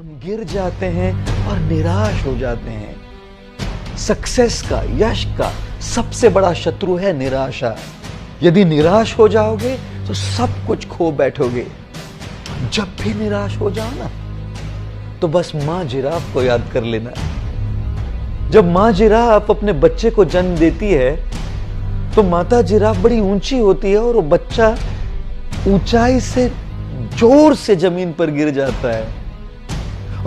हम गिर जाते हैं और निराश हो जाते हैं। सक्सेस का, यश का सबसे बड़ा शत्रु है निराशा। यदि निराश हो जाओगे तो सब कुछ खो बैठोगे। जब भी निराश हो जाओ ना, तो बस मां जिराफ को याद कर लेना। जब मां जिराफ अपने बच्चे को जन्म देती है तो माता जिराफ बड़ी ऊंची होती है और वो बच्चा ऊंचाई से जोर से जमीन पर गिर जाता है।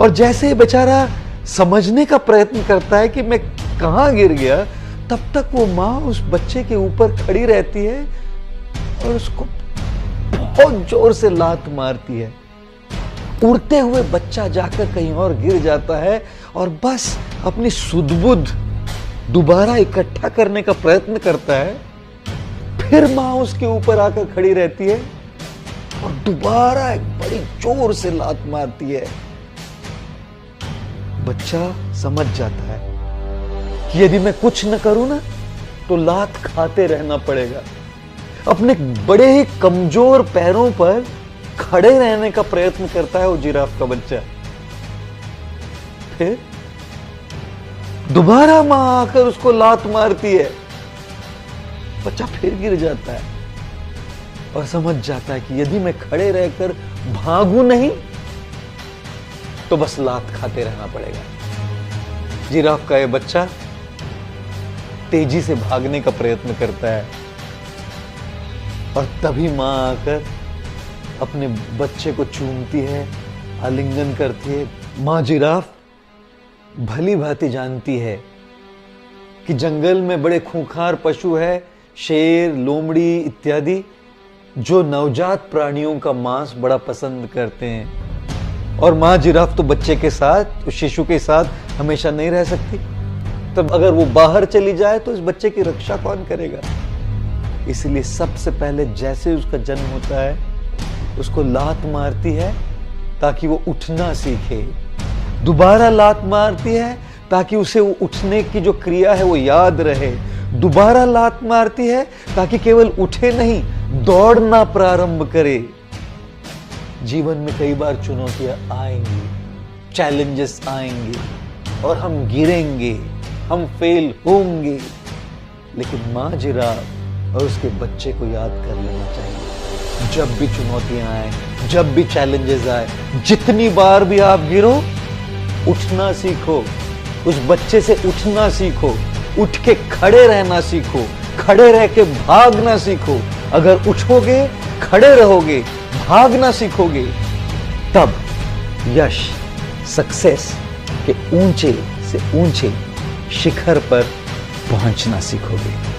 और जैसे ही बेचारा समझने का प्रयत्न करता है कि मैं कहां गिर गया, तब तक वो मां उस बच्चे के ऊपर खड़ी रहती है और उसको बहुत जोर से लात मारती है। उड़ते हुए बच्चा जाकर कहीं और गिर जाता है और बस अपनी सुध-बुध दोबारा इकट्ठा करने का प्रयत्न करता है। फिर मां उसके ऊपर आकर खड़ी रहती है और दोबारा एक बड़ी जोर से लात मारती है। बच्चा समझ जाता है कि यदि मैं कुछ न करूं ना, तो लात खाते रहना पड़ेगा। अपने बड़े ही कमजोर पैरों पर खड़े रहने का प्रयत्न करता है वो जिराफ का बच्चा। फिर दोबारा मां आकर उसको लात मारती है। बच्चा फिर गिर जाता है और समझ जाता है कि यदि मैं खड़े रहकर भागूं नहीं, तो बस लात खाते रहना पड़ेगा। जिराफ का ये बच्चा तेजी से भागने का प्रयत्न करता है और तभी मां आकर अपने बच्चे को चूमती है, आलिंगन करती है। मां जिराफ भली भांति जानती है कि जंगल में बड़े खूंखार पशु है, शेर, लोमड़ी इत्यादि, जो नवजात प्राणियों का मांस बड़ा पसंद करते हैं। और मां जिराफ तो बच्चे के साथ, उस शिशु के साथ हमेशा नहीं रह सकती। तब अगर वो बाहर चली जाए तो इस बच्चे की रक्षा कौन करेगा? इसलिए सबसे पहले जैसे उसका जन्म होता है, उसको लात मारती है ताकि वो उठना सीखे। दोबारा लात मारती है ताकि उसे वो उठने की जो क्रिया है वो याद रहे। दोबारा लात मारती है ताकि केवल उठे नहीं, दौड़ना प्रारंभ करे। जीवन में कई बार चुनौतियां आएंगी, चैलेंजेस आएंगे और हम गिरेंगे, हम फेल होंगे, लेकिन मां जिराफ और उसके बच्चे को याद कर लेना चाहिए। जब भी चुनौतियां आए, जब भी चैलेंजेस आए, जितनी बार भी आप गिरो, उठना सीखो। उस बच्चे से उठना सीखो, उठ के खड़े रहना सीखो, खड़े रह के भागना सीखो। अगर उठोगे, खड़े रहोगे, भागना सीखोगे, तब यश, सक्सेस के ऊंचे से ऊंचे शिखर पर पहुंचना सीखोगे।